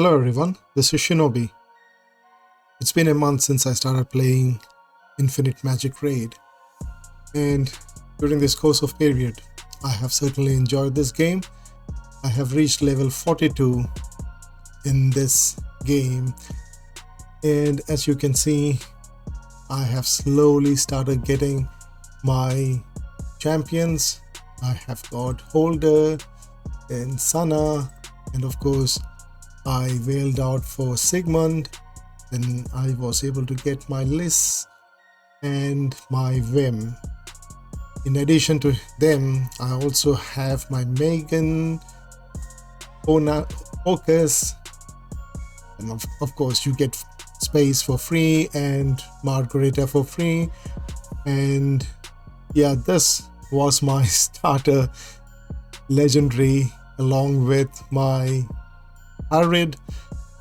Hello everyone, this is Shinobi. It's been a month since I started playing Infinite Magic Raid, and during this course of period, I have certainly enjoyed this game. I have reached level 42 in this game, and as you can see, I have slowly started getting my champions. I have got Holder and Sana, and of course I wailed out for Sigmund. Then I was able to get my Liz and my Vim. In addition to them, I also have my Megan, Focus, and of course you get Space for free and Margarita for free. And yeah, this was my starter legendary along with my Arid,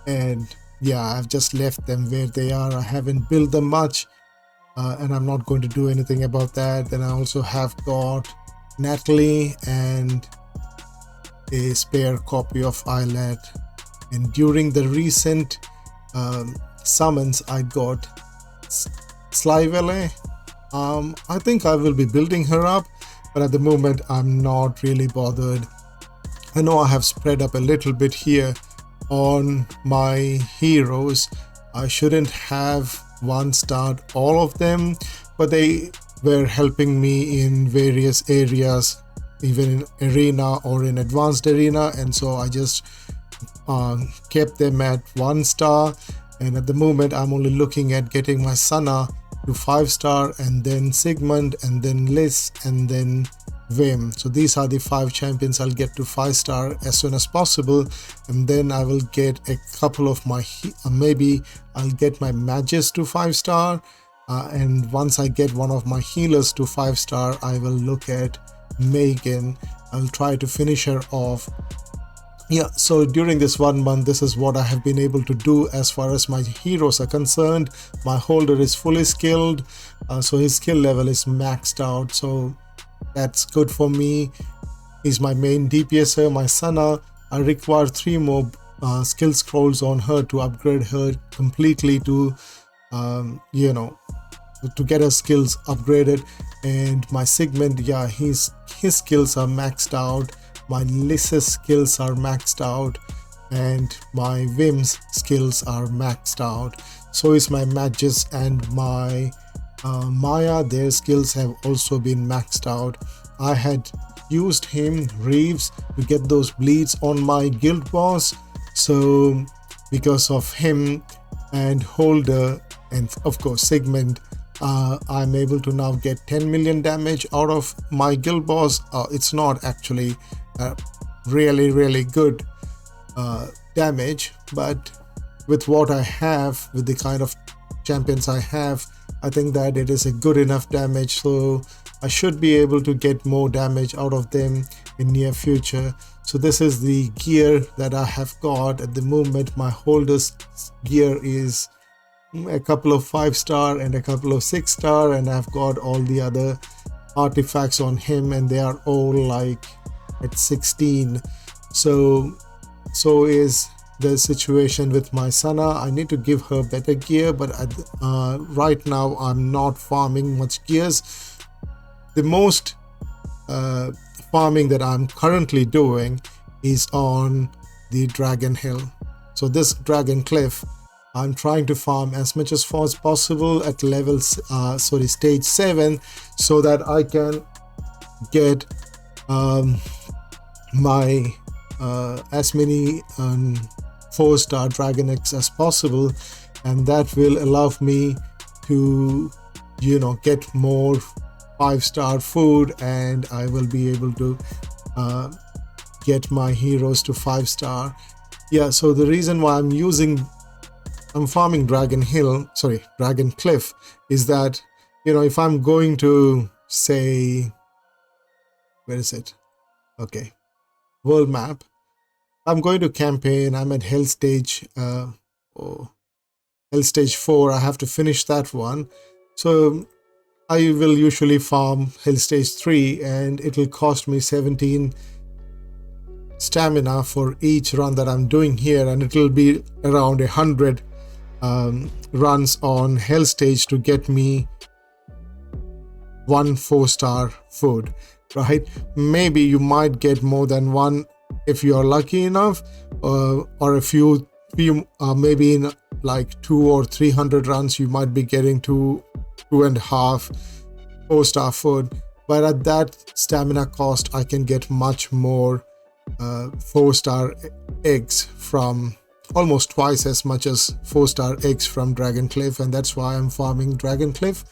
and yeah, I've just left them where they are. I haven't built them much, and I'm not going to do anything about that. Then I also have got Natalie and a spare copy of Islet. And during the recent summons, I got Slyvele. I think I will be building her up, but at the moment I'm not really bothered. I know I have spread up a little bit here on my heroes. I shouldn't have one-starred all of them, but they were helping me in various areas, even in arena or in advanced arena, and so I just kept them at 1-star. And at the moment I'm only looking at getting my Sana to 5-star, and then Sigmund, and then Liz, and then Vim. So these are the 5 champions I'll get to 5-star as soon as possible, and then I will get a couple of my maybe I'll get my mages to 5-star, and once I get one of my healers to 5-star, I will look at Megan. I'll try to finish her off. Yeah, so during this 1 month, this is what I have been able to do as far as my heroes are concerned. My Holder is fully skilled, so his skill level is maxed out, so that's good for me. He's my main DPSer. My Sana, I require 3 more skill scrolls on her to upgrade her completely to to get her skills upgraded. And my Sigmund, yeah, his skills are maxed out. My Liz's skills are maxed out, and my Vim's skills are maxed out. So is my Magus and my Maya. Their skills have also been maxed out. I had used him, Reeves, to get those bleeds on my guild boss, so because of him and Holder and of course Sigmund, I'm able to now get 10 million damage out of my guild boss. It's not actually really good damage, but with what I have, with the kind of champions I have, I think that it is a good enough damage, so I should be able to get more damage out of them in near future. So this is the gear that I have got at the moment. My Holder's gear is a couple of 5-star and a couple of 6-star, and I've got all the other artifacts on him, and they are all like at 16. So is the situation with my Sana. I need to give her better gear, but right now I'm not farming much gears. The most farming that I'm currently doing is on the Dragon Hill. So this Dragon Cliff, I'm trying to farm as much as possible at stage 7, so that I can get my as many 4-star Dragon Eggs as possible, and that will allow me to get more 5-star food, and I will be able to get my heroes to 5-star. Yeah, so the reason why I'm farming Dragon Cliff is that if I'm going to say, where is it? Okay, world map. I'm going to campaign. I'm at Hell Stage Hell Stage 4. I have to finish that one. So I will usually farm Hell Stage 3, and it will cost me 17 stamina for each run that I'm doing here, and it will be around 100 runs on hell stage to get me 1 4-star food, right? Maybe you might get more than one if you are lucky enough, or a few maybe in like 200 or 300 runs you might be getting 2.5 4-star food. But at that stamina cost, I can get much more 4-star eggs from, almost twice as much as 4-star eggs from Dragoncliff, and that's why I'm farming Dragoncliff.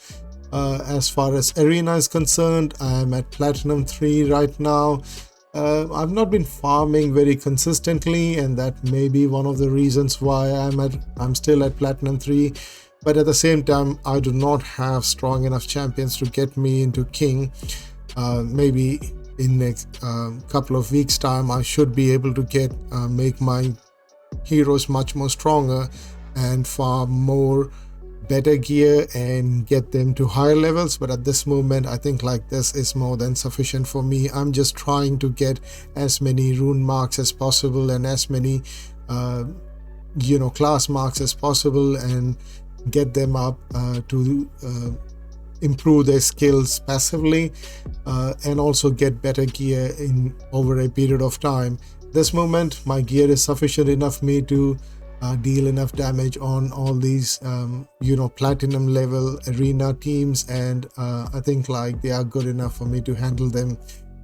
As far as arena is concerned, I'm at Platinum 3 right now. I've not been farming very consistently, and that may be one of the reasons why I'm still at Platinum 3. But at the same time, I do not have strong enough champions to get me into King. Maybe in next couple of weeks time, I should be able to make my heroes much more stronger and farm more better gear and get them to higher levels. But at this moment, I think like this is more than sufficient for me. I'm just trying to get as many rune marks as possible and as many class marks as possible, and get them up to improve their skills passively, and also get better gear in over a period of time. This moment my gear is sufficient enough me to deal enough damage on all these platinum level arena teams, and I think like they are good enough for me to handle them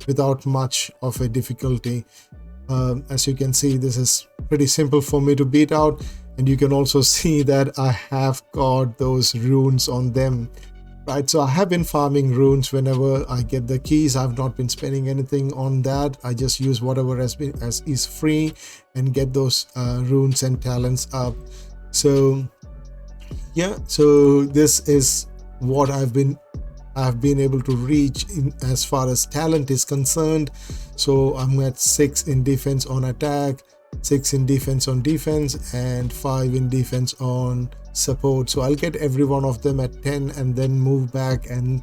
without much of a difficulty. As you can see, this is pretty simple for me to beat out, and you can also see that I have got those runes on them, right? So I have been farming runes whenever I get the keys. I've not been spending anything on that. I just use whatever is free and get those runes and talents up. So yeah, so this is what I've been able to reach in as far as talent is concerned. So I'm at 6 in defense on attack, 6 in defense on defense, and 5 in defense on support. So I'll get every one of them at 10 and then move back and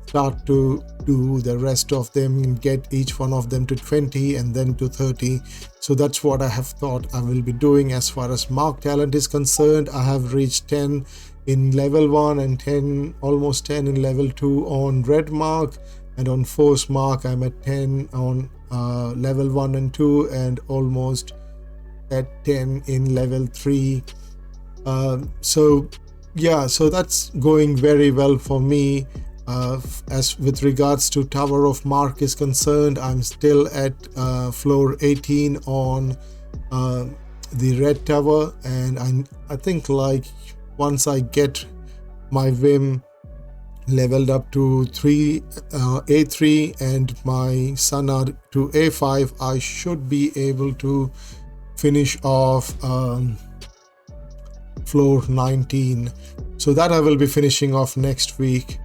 start to do the rest of them and get each one of them to 20 and then to 30. So that's what I have thought I will be doing. As far as mark talent is concerned, I have reached 10 in level 1 and almost 10 in level 2 on red mark, and on force mark I'm at 10 on level 1 and 2, and almost at 10 in level 3. So yeah, so that's going very well for me. As with regards to Tower of Mark is concerned, I'm still at floor 18 on the red tower, and I think like once I get my Vim leveled up to A3 and my Sana to A5, I should be able to finish off floor 19. So that I will be finishing off next week.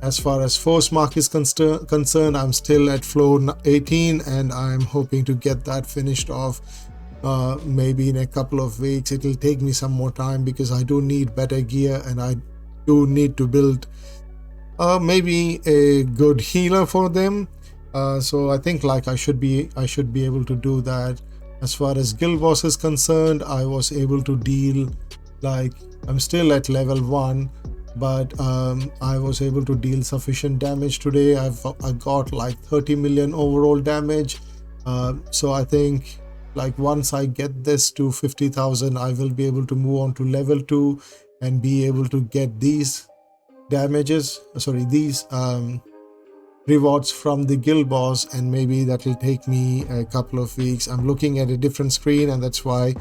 As far as force mark is concerned, I'm still at floor 18, and I'm hoping to get that finished off maybe in a couple of weeks. It will take me some more time because I do need better gear, and I do need to build maybe a good healer for them. So I think like I should be able to do that. As far as guild boss is concerned, I was able to deal, like I'm still at level 1, but I was able to deal sufficient damage today. I got like 30 million overall damage. So I think like once I get this to 50,000, I will be able to move on to level 2 and be able to get these rewards from the guild boss, and maybe that will take me a couple of weeks. I'm looking at a different screen, and that's why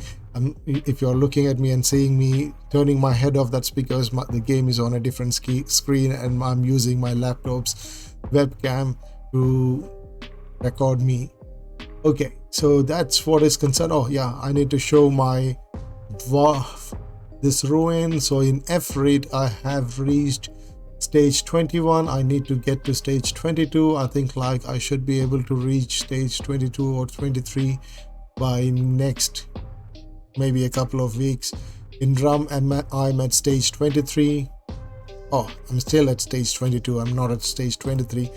if you're looking at me and seeing me turning my head off, that's because the game is on a different screen, and I'm using my laptop's webcam to record me. Okay, so that's what is concerned. Oh yeah, I need to show my this ruin. So in Efreet, I have reached stage 21. I need to get to stage 22. I think like I should be able to reach stage 22 or 23 by next maybe a couple of weeks. In Drum, I'm at stage 23. Oh, I'm still at stage 22. I'm not at stage 23.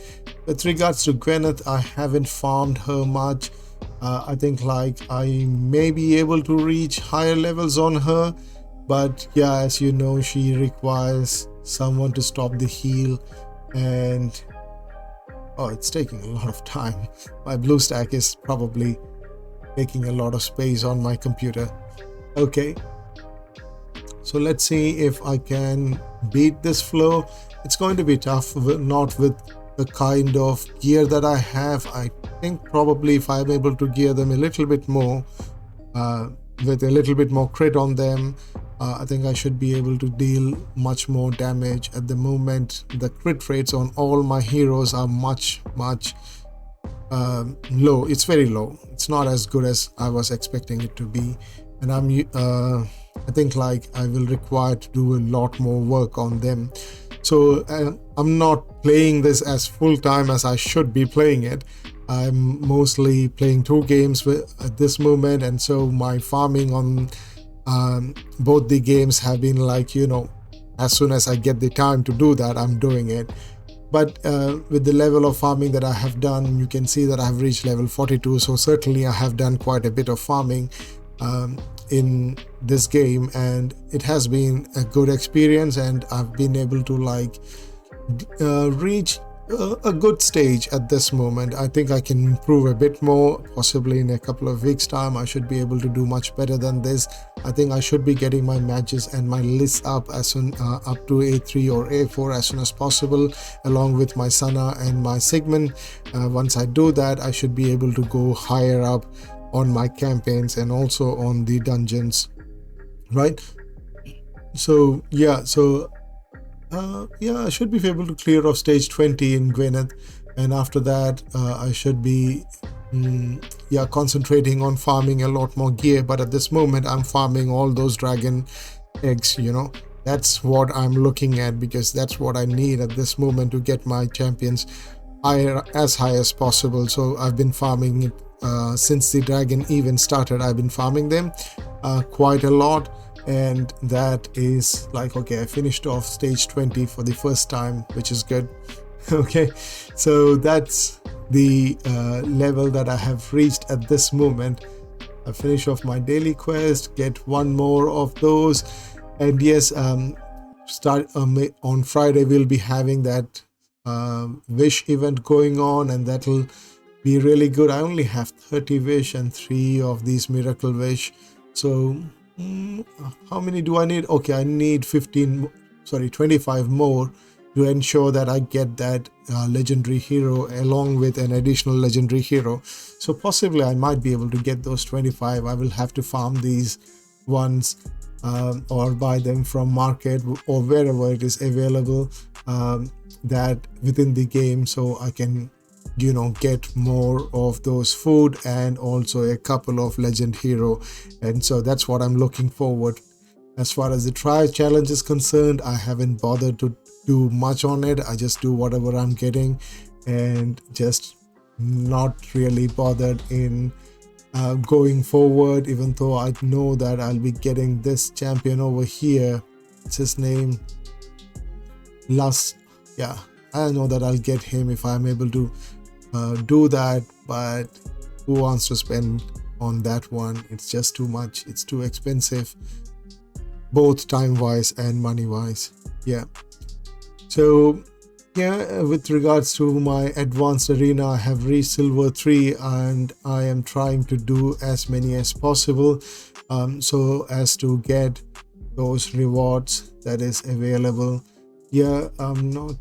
With regards to Gwyneth, I haven't farmed her much. I think like I may be able to reach higher levels on her, but yeah, as you know, she requires someone to stop the heal, and oh, it's taking a lot of time. My BlueStack is probably taking a lot of space on my computer. Okay, so let's see if I can beat this flow. It's going to be tough, not with the kind of gear that I have. I think probably if I'm able to gear them a little bit more, with a little bit more crit on them, I think I should be able to deal much more damage. At the moment, the crit rates on all my heroes are much low. It's very low. It's not as good as I was expecting it to be, and I think like I will require to do a lot more work on them. So I'm not playing this as full time as I should be playing it. I'm mostly playing 2 games at this moment, and so my farming on both the games have been like, you know, as soon as I get the time to do that, I'm doing it. But with the level of farming that I have done, you can see that I have reached level 42. So certainly I have done quite a bit of farming in this game, and it has been a good experience, and I've been able to like reach a good stage at this moment. I think I can improve a bit more. Possibly in a couple of weeks time I should be able to do much better than this. I think I should be getting my matches and my lists up as soon up to A3 or A4 as soon as possible, along with my Sana and my Sigmund. Once I do that, I should be able to go higher up on my campaigns and also on the dungeons, right? So yeah, I should be able to clear off stage 20 in Gwyneth, and after that I should be concentrating on farming a lot more gear. But at this moment I'm farming all those dragon eggs, you know. That's what I'm looking at, because that's what I need at this moment to get my champions as high as possible. So I've been farming it since the dragon even started. I've been farming them quite a lot, and that is like, okay, I finished off stage 20 for the first time, which is good. Okay, so that's the level that I have reached at this moment. I finish off my daily quest, get one more of those, and yes, start on Friday we'll be having that wish event going on, and that'll be really good. I only have 30 wish and 3 of these miracle wish. So how many do I need? Okay, I need 25 more to ensure that I get that legendary hero along with an additional legendary hero. So possibly I might be able to get those 25. I will have to farm these ones or buy them from market or wherever it is available that within the game, so I can, you know, get more of those food and also a couple of legend hero. And so that's what I'm looking forward. As far as the try challenge is concerned, I haven't bothered to do much on it. I just do whatever I'm getting and just not really bothered in going forward, even though I know that I'll be getting this champion over here. It's his name, yeah, I know that I'll get him if I'm able to do that, but who wants to spend on that one? It's just too much. It's too expensive, both time wise and money wise. Yeah, so yeah, with regards to my advanced arena, I have reached silver 3 and I am trying to do as many as possible so as to get those rewards that is available. Yeah, I'm not.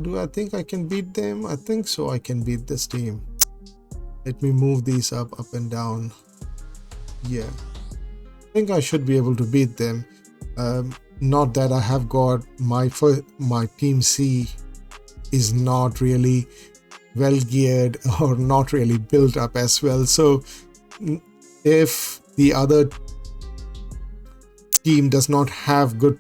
Do I think I can beat them? I think so. I can beat this team. Let me move these up and down. Yeah, I think I should be able to beat them. Not that I have got my team C is not really well geared or not really built up as well. So if the other team does not have good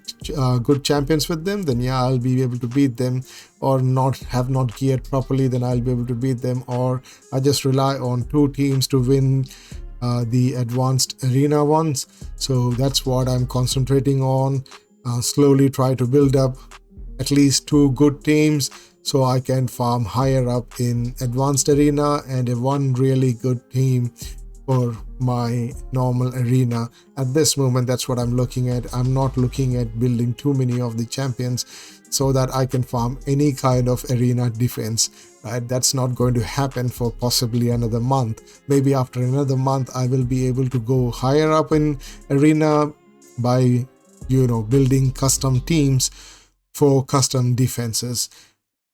champions with them, then yeah, I'll be able to beat them. Or have not geared properly, then I'll be able to beat them. Or I just rely on 2 teams to win the advanced arena ones. So that's what I'm concentrating on. Slowly try to build up at least 2 good teams so I can farm higher up in advanced arena and a one really good team for my normal arena. At this moment, that's what I'm looking at. I'm not looking at building too many of the champions so that I can farm any kind of arena defense, right? That's not going to happen for possibly another month. Maybe after another month, I will be able to go higher up in arena by, building custom teams for custom defenses.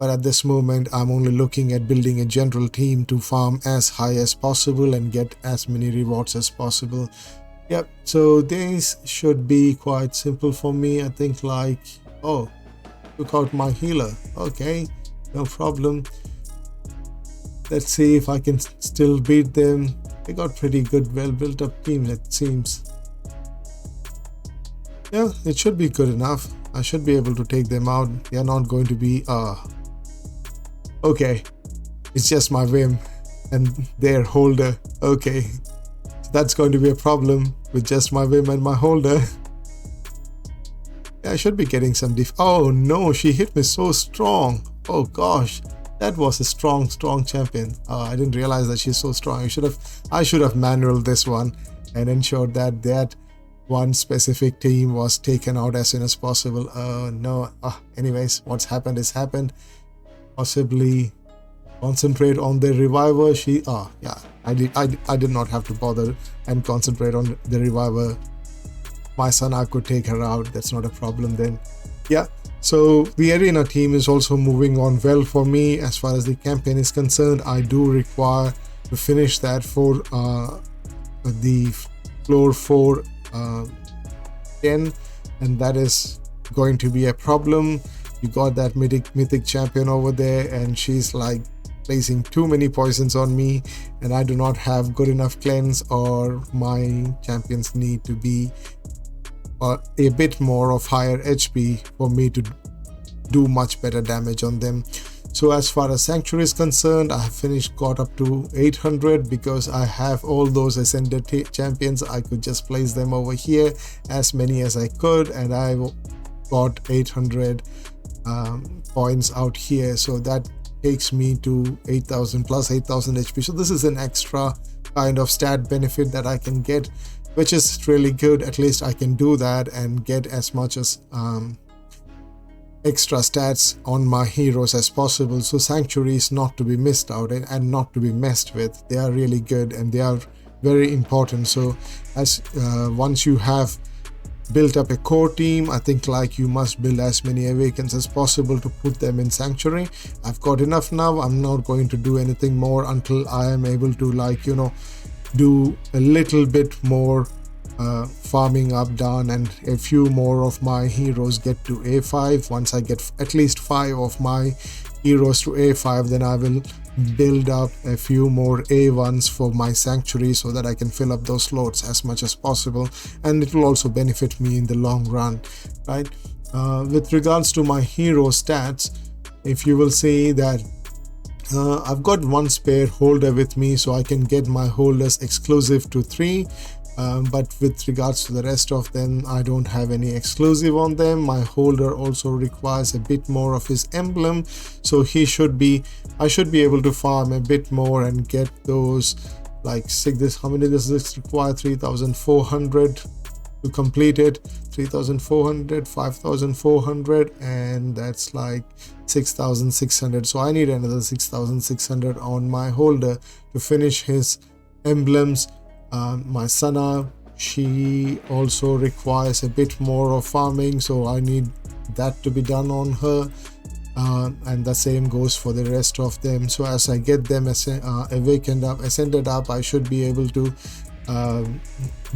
But at this moment, I'm only looking at building a general team to farm as high as possible and get as many rewards as possible. Yep, so this should be quite simple for me. I think took out my healer. Okay, no problem. Let's see if I can still beat them. They got pretty good, well built up team, it seems. Yeah, it should be good enough. I should be able to take them out. They are not going to be okay, it's just my Vim and their holder. Okay, so that's going to be a problem with just my Vim and my holder. Yeah, I should be getting some oh no, she hit me so strong. Oh gosh, that was a strong champion. I didn't realize that she's so strong. I should have manual this one and ensured that one specific team was taken out as soon as possible. No. Anyways, what's happened is happened. Possibly concentrate on the reviver. I did not have to bother and concentrate on the reviver. My Sana could take her out. That's not a problem then. Yeah, so the arena team is also moving on well for me. As far as the campaign is concerned, I do require to finish that for the floor 4 10, and that is going to be a problem. You got that mythic champion over there, and she's like placing too many poisons on me, and I do not have good enough cleanse, or my champions need to be a bit more of higher HP for me to do much better damage on them. So as far as Sanctuary is concerned, I have got up to 800 because I have all those ascended champions. I could just place them over here, as many as I could, and I got 800 points out here. So that takes me to 8000 plus 8000 HP. So this is an extra kind of stat benefit that I can get, which is really good. At least I can do that and get as much as extra stats on my heroes as possible. So Sanctuary is not to be missed out and not to be messed with. They are really good and they are very important. So as once you have built up a core team, I think you must build as many Awakens as possible to put them in Sanctuary. I've got enough now. I'm not going to do anything more until I am able to do a little bit more farming up done, and a few more of my heroes get to A5. Once I get at least 5 of my heroes to A5, then I will build up a few more A1s for my Sanctuary so that I can fill up those slots as much as possible, and it will also benefit me in the long run, right? With regards to my hero stats, if you will see that I've got one spare holder with me, so I can get my holders exclusive to 3. But with regards to the rest of them, I don't have any exclusive on them. My holder also requires a bit more of his emblem, so I should be able to farm a bit more and get those how many does this require? 3400 to complete it. 3400, 5400, and that's 6600. So I need another 6600 on my holder to finish his emblems. My Sana, she also requires a bit more of farming, so I need that to be done on her, and the same goes for the rest of them. So as I get them ascended up, I should be able to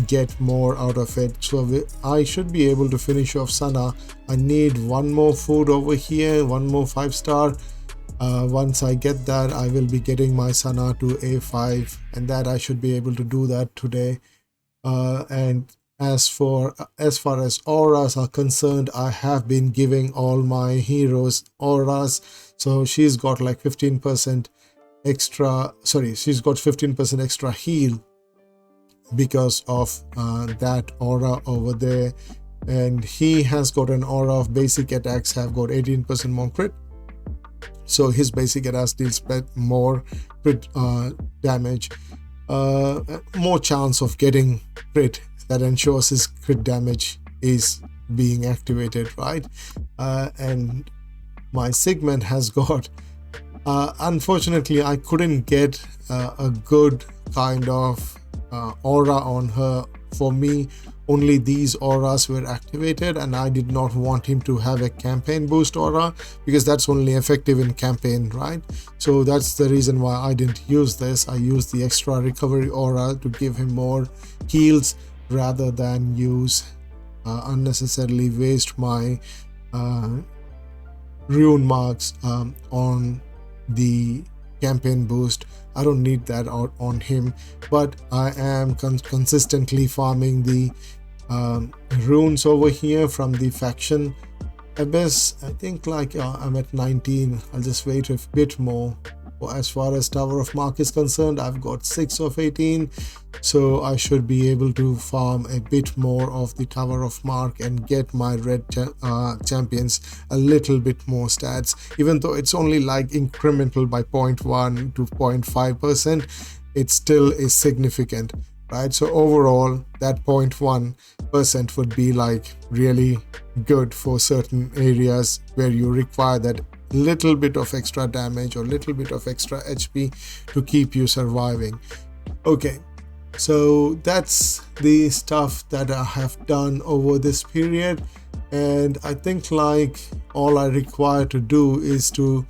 get more out of it. So I should be able to finish off Sana. I need one more food over here, one more 5-star. Once I get that, I will be getting my Sana to A5, and that I should be able to do that today. And as far as auras are concerned, I have been giving all my heroes auras. So she's got 15% extra, she's got 15% extra heal because of that aura over there, and he has got an aura of basic attacks have got 18% more crit. So his basic attack deals more crit damage, more chance of getting crit. That ensures his crit damage is being activated, right? And my Sigmund has got, unfortunately I couldn't get a good kind of aura on her. For me, only these auras were activated, and I did not want him to have a campaign boost aura because that's only effective in campaign, right? So that's the reason why I didn't use this. I used the extra recovery aura to give him more heals rather than use unnecessarily waste my rune marks on the campaign boost. I don't need that out on him, but I am consistently farming the runes over here from the faction abyss. I think like I'm at 19. I'll just wait a bit more. As far as Tower of Mark is concerned, I've got 6 of 18, so I should be able to farm a bit more of the Tower of Mark and get my red champions a little bit more stats. Even though it's only like incremental by 0.1 to 0.5%, it still is significant, right? So overall that 0.1% would be like really good for certain areas where you require that little bit of extra damage or little bit of extra HP to keep you surviving. Okay, so that's the stuff that I have done over this period, and I think like all I require to do is to,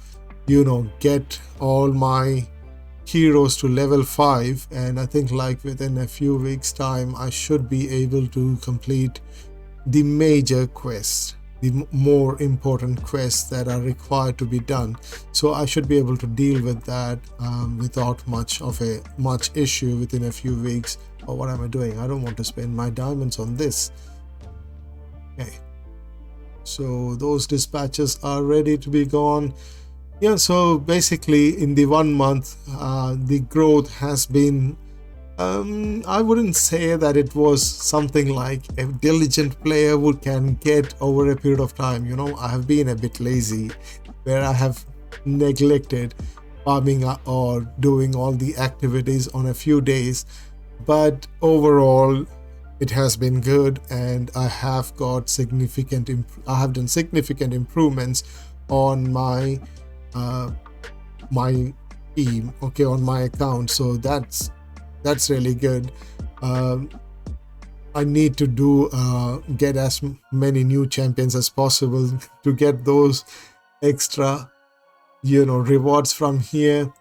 you know, get all my heroes to level 5, and I think like within a few weeks time I should be able to complete the major quests, the more important quests that are required to be done. So I should be able to deal with that without much issue within a few weeks. Or what am I doing? I don't want to spend my diamonds on this. Okay, so those dispatches are ready to be gone. Yeah, so basically in the 1 month the growth has been, I wouldn't say that it was something like a diligent player can get over a period of time. You know, I have been a bit lazy where I have neglected farming or doing all the activities on a few days, but overall it has been good, and I have got I have done significant improvements on my my team, okay, on my account. So that's really good. I need to get as many new champions as possible to get those extra, you know, rewards from here.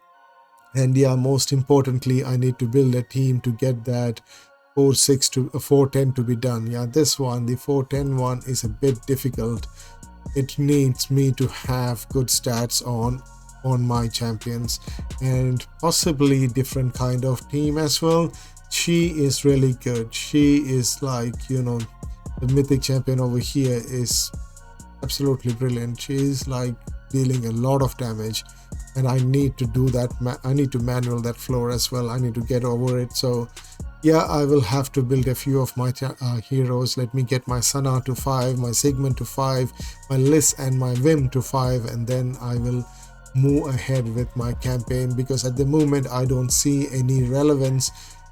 And yeah, most importantly, I need to build a team to get that 4-6 to 4-10 to be done. Yeah, this one, the 4-10 one, is a bit difficult. It needs me to have good stats on my champions and possibly different kind of team as well. She is really good. She is like, you know, the mythic champion over here is absolutely brilliant. She is like dealing a lot of damage, and I need to do that. I need to manual that floor as well. I need to get over it. So yeah, I will have to build a few of my heroes. Let me get my Sana to 5, my Sigmund to 5, my Liz and my Vim to 5, and then I will move ahead with my campaign, because at the moment I don't see any relevance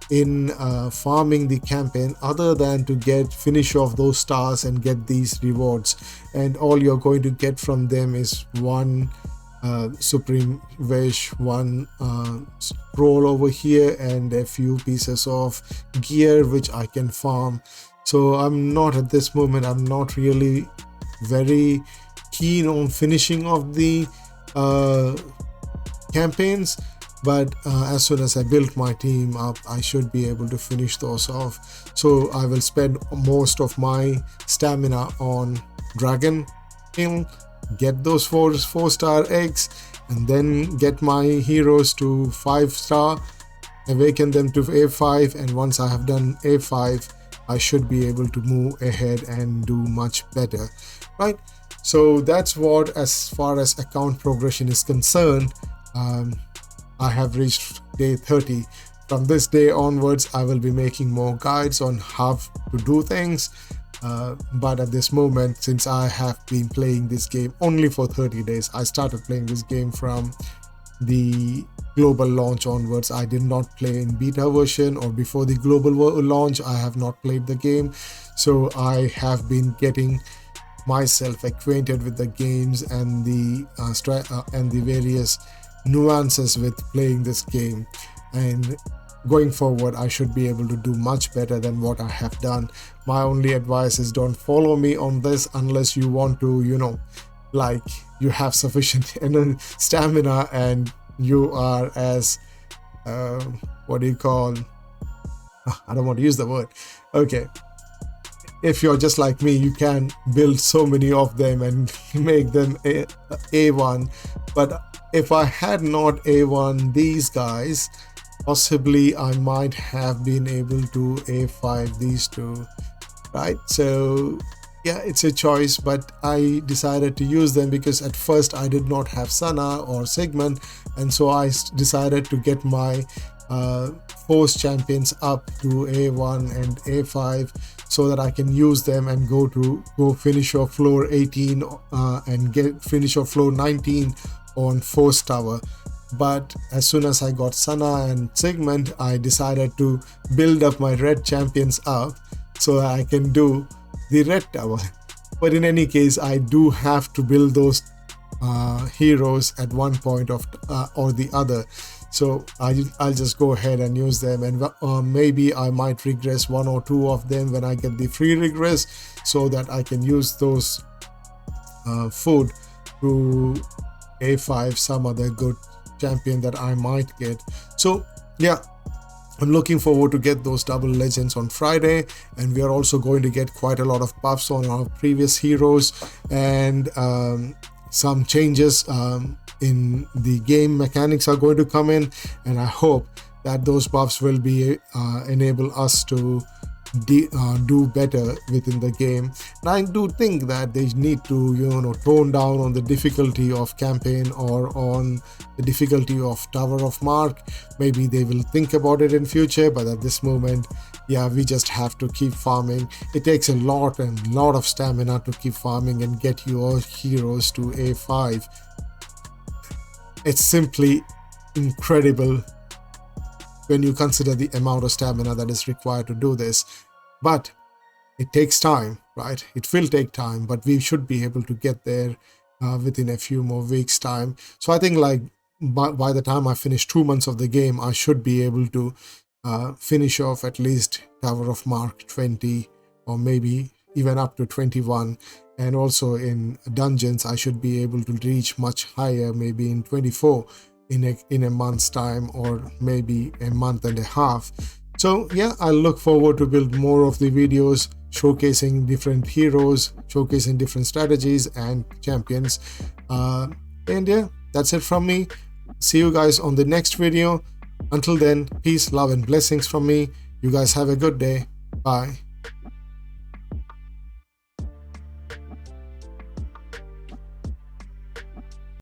in farming the campaign other than to finish off those stars and get these rewards, and all you're going to get from them is one supreme wish, one scroll over here, and a few pieces of gear which I can farm. So I'm not at this moment, I'm not really very keen on finishing off the campaigns, but as soon as I build my team up, I should be able to finish those off. So I will spend most of my stamina on Dragon Kill, get those 4-star eggs, and then get my heroes to 5-star, awaken them to A5, and once I have done A5, I should be able to move ahead and do much better, right? So that's what, as far as account progression is concerned, I have reached day 30. From this day onwards, I will be making more guides on how to do things. But at this moment, since I have been playing this game only for 30 days, I started playing this game from the global launch onwards. I did not play in beta version, or before the global launch I have not played the game. So I have been getting myself acquainted with the games and the various nuances with playing this game, and going forward I should be able to do much better than what I have done. My only advice is don't follow me on this unless you want to, like you have sufficient stamina and you are as what do you call, I don't want to use the word. Okay, if you're just like me, you can build so many of them and make them A1. But if I had not A1 these guys, possibly I might have been able to A5 these two, right? So yeah, it's a choice, but I decided to use them because at first I did not have Sana or Sigmund, and so I decided to get my force champions up to A1 and A5 so that I can use them and go finish off floor 18 and finish off floor 19 on force tower. But as soon as I got Sana and Sigmund, I decided to build up my red champions up so that I can do the red tower. But in any case, I do have to build those heroes at one point or the other. So I'll just go ahead and use them, and maybe I might regress one or two of them when I get the free regress, so that I can use those food to A5 some other good champion that I might get. So yeah, I'm looking forward to get those double legends on Friday, and we are also going to get quite a lot of buffs on our previous heroes, and some changes in the game mechanics are going to come in, and I hope that those buffs will be enable us to do better within the game. And I do think that they need to tone down on the difficulty of campaign or on the difficulty of Tower of Mark. Maybe they will think about it in future, but at this moment, yeah, we just have to keep farming. It takes a lot of stamina to keep farming and get your heroes to A5. It's simply incredible when you consider the amount of stamina that is required to do this. But it takes time, right? It will take time, but we should be able to get there within a few more weeks time. So I think like by the time I finish 2 months of the game, I should be able to finish off at least Tower of Mark 20, or maybe even up to 21. And also in dungeons, I should be able to reach much higher, maybe in 24 in a month's time, or maybe a month and a half. So yeah, I look forward to build more of the videos showcasing different heroes, showcasing different strategies and champions. And yeah, that's it from me. See you guys on the next video. Until then, peace, love and blessings from me. You guys have a good day. Bye.